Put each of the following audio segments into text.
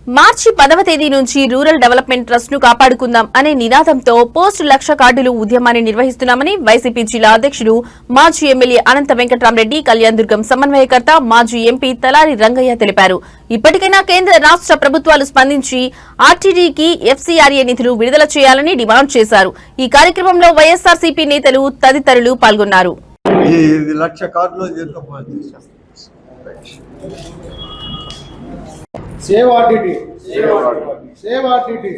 మార్చి 10వ తేదీ నుంచి రూరల్ డెవలప్మెంట్ ట్రస్ట్ ను కాపాడుకుందాం అనే నినాదంతో పోస్ట్ 1,00,000 కార్డులు ఉద్యమాన్ని నిర్వహిస్తున్నామని వైసీపీ జిల్లా అధ్యక్షుడు మాజీ ఎమ్మెల్యే అనంత వెంకట్రామరెడ్డి కళ్యాణదుర్గం సమన్వయకర్త మాజీ ఎంపీ తలారి రంగయ్య తెలిపారు. ఇప్పటికైనా కేంద్ర రాష్ట్ర ప్రభుత్వాలు స్పందించి ఆర్టీడీకి ఎఫ్సీఆర్ఏ నిధులు విడుదల చేయాలని డిమాండ్ చేశారు. ఈ కార్యక్రమంలో వైఎస్ఆర్సీపీ నేతలు తదితరులు పాల్గొన్నారు. Save RTT, save RTT,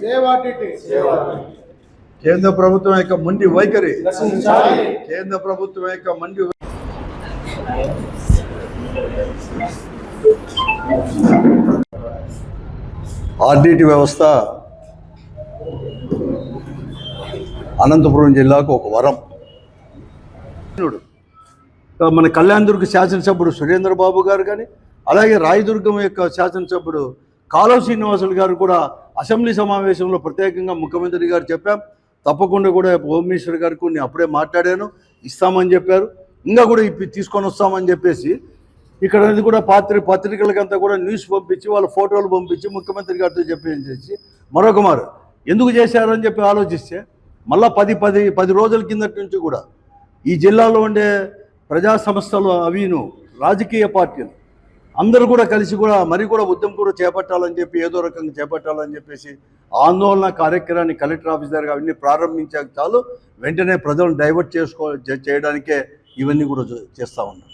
save RTT. కేంద్ర ప్రభుత్వం యొక్క మొండి వైఖరి, కేంద్ర ప్రభుత్వం యొక్క మొండి ఆర్టీటీ వ్యవస్థ అనంతపురం జిల్లాకు ఒక వరం. మన కళ్యాణదుర్గ శాసనసభ్యుడు సురేంద్రబాబు గారు కానీ, అలాగే రాయదుర్గం యొక్క శాసనసభ్యుడు కాలువ శ్రీనివాసులు గారు కూడా అసెంబ్లీ సమావేశంలో ప్రత్యేకంగా ముఖ్యమంత్రి గారు చెప్పాం, తప్పకుండా కూడా హోమ్ మినిస్టర్ గారికి నేను అప్పుడే మాట్లాడాను, ఇస్తామని చెప్పారు, ఇంకా కూడా తీసుకొని వస్తామని చెప్పేసి ఇక్కడ కూడా పత్రికలకంతా కూడా న్యూస్ పంపించి వాళ్ళ ఫోటోలు పంపించి ముఖ్యమంత్రి గారితో చెప్పేసి మరొక మారు ఎందుకు చేశారని చెప్పి ఆలోచిస్తే మళ్ళీ 10 రోజుల కిందటి నుంచి కూడా ఈ జిల్లాలో ఉండే ప్రజా సంస్థలు అవిను రాజకీయ పార్టీలు అందరూ కూడా కలిసి కూడా మరి కూడా ఉద్యమం కూడా చేపట్టాలని చెప్పి ఏదో రకంగా చేపట్టాలని చెప్పేసి ఆందోళన కార్యక్రమాన్ని కలెక్టర్ ఆఫీస్ దగ్గర అవన్నీ ప్రారంభించాక చాలు వెంటనే ప్రజలను డైవర్ట్ చేయడానికే ఇవన్నీ కూడా చేస్తూ ఉన్నాం.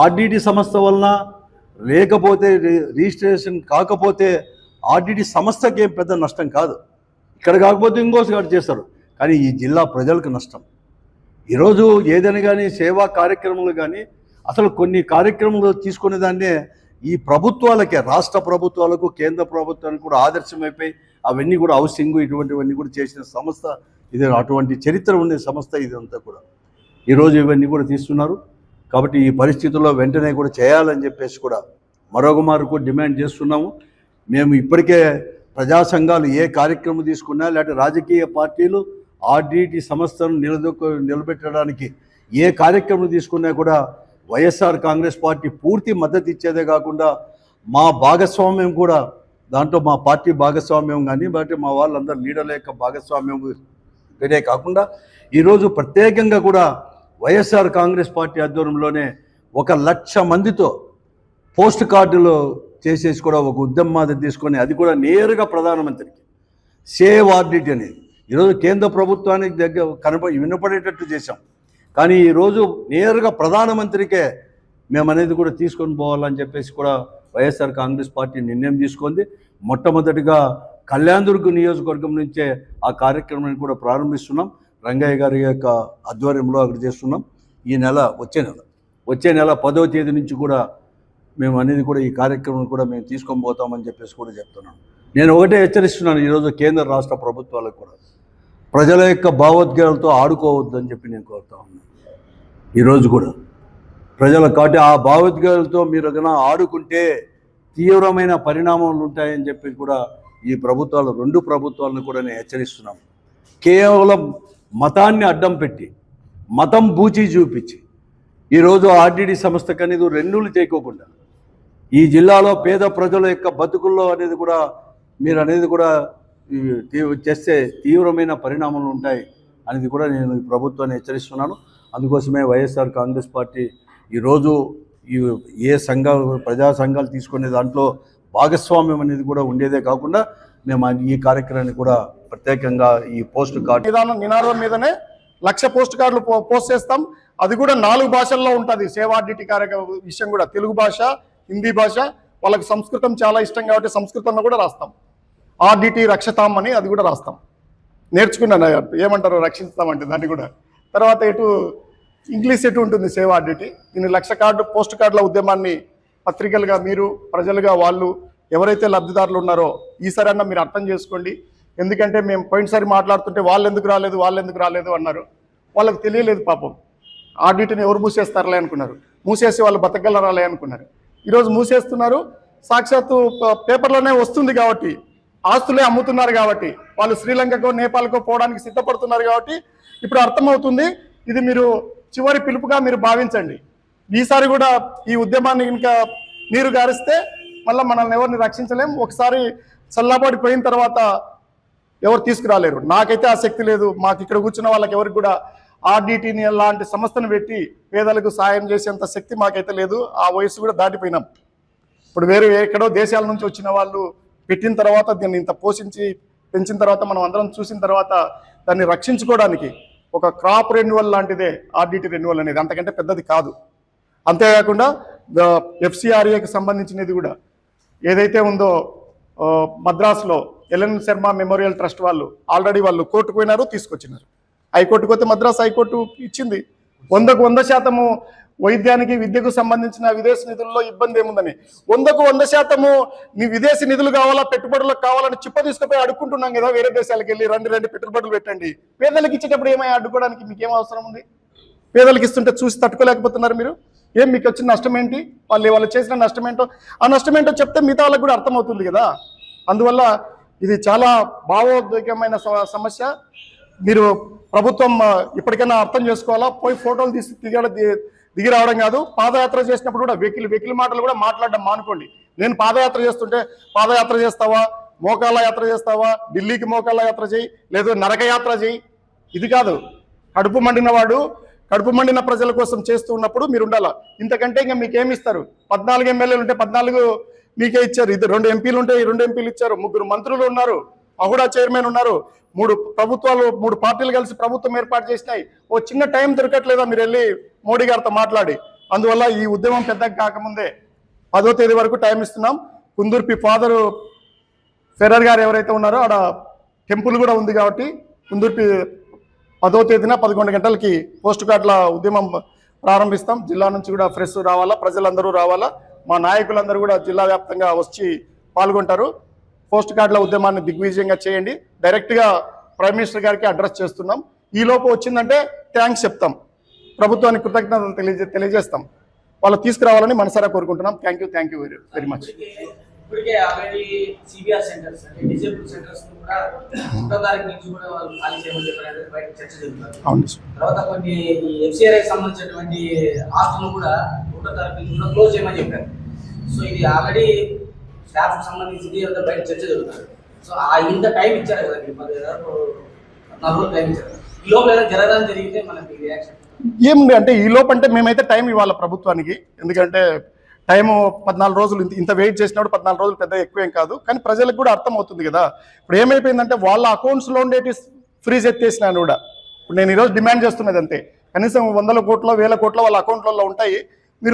ఆర్టీటీ సంస్థ వలన లేకపోతే రిజిస్ట్రేషన్ కాకపోతే ఆర్టీటీ సంస్థకి ఏం పెద్ద నష్టం కాదు, ఇక్కడ కాకపోతే ఇంకోసారి చేస్తారు, కానీ ఈ జిల్లా ప్రజలకు నష్టం. ఈరోజు ఏదైనా కానీ సేవా కార్యక్రమాలు కానీ అసలు కొన్ని కార్యక్రమాలు తీసుకునే దాన్నే ఈ ప్రభుత్వాలకే, రాష్ట్ర ప్రభుత్వాలకు కేంద్ర ప్రభుత్వానికి కూడా ఆదర్శమైపోయి అవన్నీ కూడా హౌసింగ్ ఇటువంటివన్నీ కూడా చేసిన సంస్థ ఇది. అటువంటి చరిత్ర ఉండే సంస్థ ఇదంతా కూడా ఈరోజు ఇవన్నీ కూడా తీస్తున్నారు. కాబట్టి ఈ పరిస్థితుల్లో వెంటనే కూడా చేయాలని చెప్పేసి కూడా మరొక మారు డిమాండ్ చేస్తున్నాము. మేము ఇప్పటికే ప్రజా సంఘాలు ఏ కార్యక్రమం తీసుకున్నా లేకపోతే రాజకీయ పార్టీలు ఆర్టీటీ సంస్థను నిలబెట్టడానికి ఏ కార్యక్రమం తీసుకున్నా కూడా వైఎస్ఆర్ కాంగ్రెస్ పార్టీ పూర్తి మద్దతు ఇచ్చేదే కాకుండా మా భాగస్వామ్యం కూడా దాంట్లో మా పార్టీ భాగస్వామ్యం కానీ బట్టి మా వాళ్ళందరూ లీడర్ల యొక్క భాగస్వామ్యం ఇదే కాకుండా ఈరోజు ప్రత్యేకంగా కూడా వైఎస్ఆర్ కాంగ్రెస్ పార్టీ ఆధ్వర్యంలోనే 1,00,000 మందితో పోస్ట్ కార్డులు చేసేసి కూడా ఒక ఉద్యమ మాదిరి తీసుకొని అది కూడా నేరుగా ప్రధానమంత్రికి సేవ్ ఆర్టీటీ అనేది ఈరోజు కేంద్ర ప్రభుత్వానికి వినపడేటట్టు చేశాం, కానీ ఈరోజు నేరుగా ప్రధానమంత్రికే మేము అనేది కూడా తీసుకొని పోవాలని చెప్పేసి కూడా వైఎస్ఆర్ కాంగ్రెస్ పార్టీ నిర్ణయం తీసుకుంది. మొట్టమొదటిగా కళ్యాణదుర్గ నియోజకవర్గం నుంచే ఆ కార్యక్రమాన్ని కూడా ప్రారంభిస్తున్నాం. రంగయ్య గారి యొక్క ఆధ్వర్యంలో అక్కడ చేస్తున్నాం. ఈ నెల వచ్చే నెల 10వ తేదీ నుంచి కూడా మేము అనేది కూడా ఈ కార్యక్రమం కూడా మేము తీసుకొని పోతామని చెప్పేసి కూడా చెప్తున్నాను. నేను ఒకటే హెచ్చరిస్తున్నాను, ఈరోజు కేంద్ర రాష్ట్ర ప్రభుత్వాలకు కూడా ప్రజల యొక్క భావోద్వేగాలతో ఆడుకోవద్దని చెప్పి నేను కోరుతా ఉన్నాను. ఈరోజు కూడా ప్రజల కాబట్టి ఆ భావోద్వేగాలతో మీరు ఏదైనా ఆడుకుంటే తీవ్రమైన పరిణామాలు ఉంటాయని చెప్పి కూడా ఈ ప్రభుత్వాలు 2 ప్రభుత్వాలను కూడా నేను హెచ్చరిస్తున్నాను. కేవలం మతాన్ని అడ్డం పెట్టి మతం బూచి చూపించి ఈరోజు ఆర్టీటీ సంస్థకు అనేది రెన్యూలు చేయకోకుండా ఈ జిల్లాలో పేద ప్రజల యొక్క బతుకుల్లో అనేది కూడా మీరు అనేది కూడా చేస్తే తీవ్రమైన పరిణామాలు ఉంటాయి అనేది కూడా నేను ఈ ప్రభుత్వాన్ని హెచ్చరిస్తున్నాను. అందుకోసమే వైఎస్ఆర్ కాంగ్రెస్ పార్టీ ఈరోజు ఏ సంఘాలు ప్రజా సంఘాలు తీసుకునే దాంట్లో భాగస్వామ్యం అనేది కూడా ఉండేదే కాకుండా మేము ఈ కార్యక్రమాన్ని కూడా ప్రత్యేకంగా ఈ పోస్ట్ కార్డు నినాదం మీదనే 1,00,000 పోస్ట్ కార్డులు పోస్ట్ చేస్తాం. అది కూడా 4 భాషల్లో ఉంటుంది. సేవ్ ఆర్టీటీ కార్యక్రమం విషయం కూడా తెలుగు భాష, హిందీ భాష, వాళ్ళకి సంస్కృతం చాలా ఇష్టం కాబట్టి సంస్కృతంలో కూడా రాస్తాం. ఆర్టీటీ రక్షతాం అని అది కూడా రాస్తాం. నేర్చుకున్నాను ఏమంటారు రక్షిస్తామంటే దాన్ని కూడా. తర్వాత ఇంగ్లీష్ ఉంటుంది సేవ్ ఆర్టీటీ. దీన్ని 1,00,000 కార్డు పోస్ట్ కార్డుల ఉద్యమాన్ని పత్రికలుగా మీరు ప్రజలుగా వాళ్ళు ఎవరైతే లబ్ధిదారులు ఉన్నారో ఈసారి అన్న మీరు అర్థం చేసుకోండి. ఎందుకంటే మేము పోయినసారి మాట్లాడుతుంటే వాళ్ళు ఎందుకు రాలేదు అన్నారు. వాళ్ళకి తెలియలేదు పాపం. ఆర్టీటీని ఎవరు మూసేస్తారులే అనుకున్నారు, మూసేసి వాళ్ళు బతకగలరాలే అనుకున్నారు. ఈరోజు మూసేస్తున్నారు. సాక్షాత్తు పేపర్లోనే వస్తుంది కాబట్టి, ఆస్తులే అమ్ముతున్నారు కాబట్టి, వాళ్ళు శ్రీలంకకో నేపాల్కో పోవడానికి సిద్ధపడుతున్నారు కాబట్టి ఇప్పుడు అర్థమవుతుంది. ఇది మీరు చివరి పిలుపుగా మీరు భావించండి. ఈసారి కూడా ఈ ఉద్యమాన్ని ఇంకా నీరు గారిస్తే మళ్ళీ మనల్ని ఎవరిని రక్షించలేం. ఒకసారి చల్లబడి పోయిన తర్వాత ఎవరు తీసుకురాలేరు. నాకైతే ఆ శక్తి లేదు. మాకు ఇక్కడ కూర్చున్న వాళ్ళకి ఎవరికి కూడా ఆర్డిటిని లాంటి సంస్థను పెట్టి పేదలకు సాయం చేసేంత శక్తి మాకైతే లేదు. ఆ వయసు కూడా దాటిపోయినాం. ఇప్పుడు వేరే ఎక్కడో దేశాల నుంచి వచ్చిన వాళ్ళు పెట్టిన తర్వాత దీన్ని ఇంత పోషించి పెంచిన తర్వాత మనం అందరం చూసిన తర్వాత దాన్ని రక్షించుకోవడానికి ఒక క్రాప్ రెన్యువల్ లాంటిదే ఆర్డిటి రెన్యువల్ అనేది, అంతకంటే పెద్దది కాదు. అంతేకాకుండా FCRAకి సంబంధించినది కూడా ఏదైతే ఉందో మద్రాసులో ఎల్ఎన్ శర్మ మెమోరియల్ ట్రస్ట్ వాళ్ళు ఆల్రెడీ వాళ్ళు కోర్టుకు పోయినారు, తీసుకొచ్చినారు. హైకోర్టుకు పోతే మద్రాసు హైకోర్టు ఇచ్చింది 100% వైద్యానికి విద్యకు సంబంధించిన విదేశీ నిధుల్లో ఇబ్బంది ఏముందని. 100% నీ విదేశీ నిధులు కావాలా, పెట్టుబడులకు కావాలని చిప్ప తీసుకుపోయి అడుక్కుంటున్నాం కదా వేరే దేశాలకు వెళ్ళి, రెండు పెట్టుబడులు పెట్టండి. పేదలకు ఇచ్చేటప్పుడు ఏమై అడ్డుకోవడానికి మీకేం అవసరం ఉంది? పేదలకు ఇస్తుంటే చూసి తట్టుకోలేకపోతున్నారు మీరు. ఏం మీకు వచ్చిన నష్టం ఏంటి? వాళ్ళు చేసిన నష్టం ఏంటో, ఆ నష్టం ఏంటో చెప్తే మిగతా వాళ్ళకి కూడా అర్థమవుతుంది కదా. అందువల్ల ఇది చాలా భావోద్వేగమైన సమస్య. మీరు ప్రభుత్వం ఇప్పటికైనా అర్థం చేసుకోవాలా. పోయి ఫోటోలు తీసి దిగి రావడం కాదు. పాదయాత్ర చేసినప్పుడు కూడా వెకిలి మాటలు కూడా మాట్లాడడం మానుకోండి. నేను పాదయాత్ర చేస్తుంటే పాదయాత్ర చేస్తావా, మోకాళ్ళ యాత్ర చేస్తావా, ఢిల్లీకి మోకాళ్ళ యాత్ర చేయి, లేదు నరక యాత్ర చేయి, ఇది కాదు. కడుపు మండిన ప్రజల కోసం చేస్తూ ఉన్నప్పుడు మీరు ఉండాలా. ఇంతకంటే ఇంకా మీకేమి ఇస్తారు? 14 ఎమ్మెల్యేలు ఉంటే 14 మీకే ఇచ్చారు. 2 ఎంపీలు ఉంటే 2 ఎంపీలు ఇచ్చారు. 3 మంత్రులు ఉన్నారు, అహుడా చైర్మన్ ఉన్నారు. 3 పార్టీలు కలిసి ప్రభుత్వం ఏర్పాటు చేసినాయి. ఓ చిన్న టైం దొరకట్లేదా మీరు వెళ్ళి మోడీ గారితో మాట్లాడి? అందువల్ల ఈ ఉద్యమం పెద్దగా కాకముందే 10వ తేదీ వరకు టైం ఇస్తున్నాం. కుందుర్పి ఫాదర్ ఫెరర్ గారు ఎవరైతే ఉన్నారో ఆడ టెంపుల్ కూడా ఉంది కాబట్టి కుందుర్పి 10వ తేదీన 11 గంటలకి పోస్ట్ కార్డుల ఉద్యమం ప్రారంభిస్తాం. జిల్లా నుంచి కూడా ఫ్రెష్ రావాలా, ప్రజలందరూ రావాలా, మా నాయకులందరూ కూడా జిల్లా వ్యాప్తంగా వచ్చి పాల్గొంటారు. పోస్ట్ కార్డుల ఉద్యమాన్ని దిగ్విజయంగా చేయండి. డైరెక్ట్గా ప్రైమ్ మినిస్టర్ గారికి అడ్రస్ చేస్తున్నాం. ఈ లోపు వచ్చిందంటే థ్యాంక్స్ చెప్తాం, ప్రభుత్వానికి కృతజ్ఞతలు తెలియజేస్తాం. వాళ్ళు తీసుకురావాలని మనసారా కోరుకుంటున్నాం. Thank you very much. ఇప్పటికే ఆల్రెడీ CBR సెంటర్స్ అంటే డిజేబుల్ సెంటర్స్ కూడా 1 తారీఖు నుంచి కూడా వాళ్ళు ఖాళీ చేయమని చెప్పారు, బయట చర్చ జరుగుతుంది. తర్వాత కొన్ని FCRA సంబంధించినటువంటి ఆస్తులు కూడా 1 తారీఖు నుంచి కూడా క్లోజ్ చేయమని చెప్పారు. సో ఇది ఆల్రెడీ స్టాఫ్ సంబంధించి బయట చర్చ జరుగుతుంది. సో ఇంత టైం ఇచ్చారు కదా, 14 రోజులు టైం ఇచ్చారు. ఈ లోపల ఏదైనా జరగదని జరిగితే మనకి రియాక్షన్ ఏముంది అంటే, ఈ లోపు అంటే మేమైతే టైం ఇవ్వాలి ప్రభుత్వానికి. ఎందుకంటే టైము 14 రోజులు, ఇంత వెయిట్ చేసినప్పుడు 14 రోజులు పెద్ద ఎక్కువేం కాదు. కానీ ప్రజలకు కూడా అర్థం అవుతుంది కదా. ఇప్పుడు ఏమైపోయిందంటే వాళ్ళ అకౌంట్స్లో ఉండేటి ఫ్రీజ్ ఎత్తేసినాను కూడా. ఇప్పుడు నేను ఈరోజు డిమాండ్ చేస్తున్నది అంతే, కనీసం 100 కోట్ల 1000 కోట్ల వాళ్ళ అకౌంట్లలో ఉంటాయి.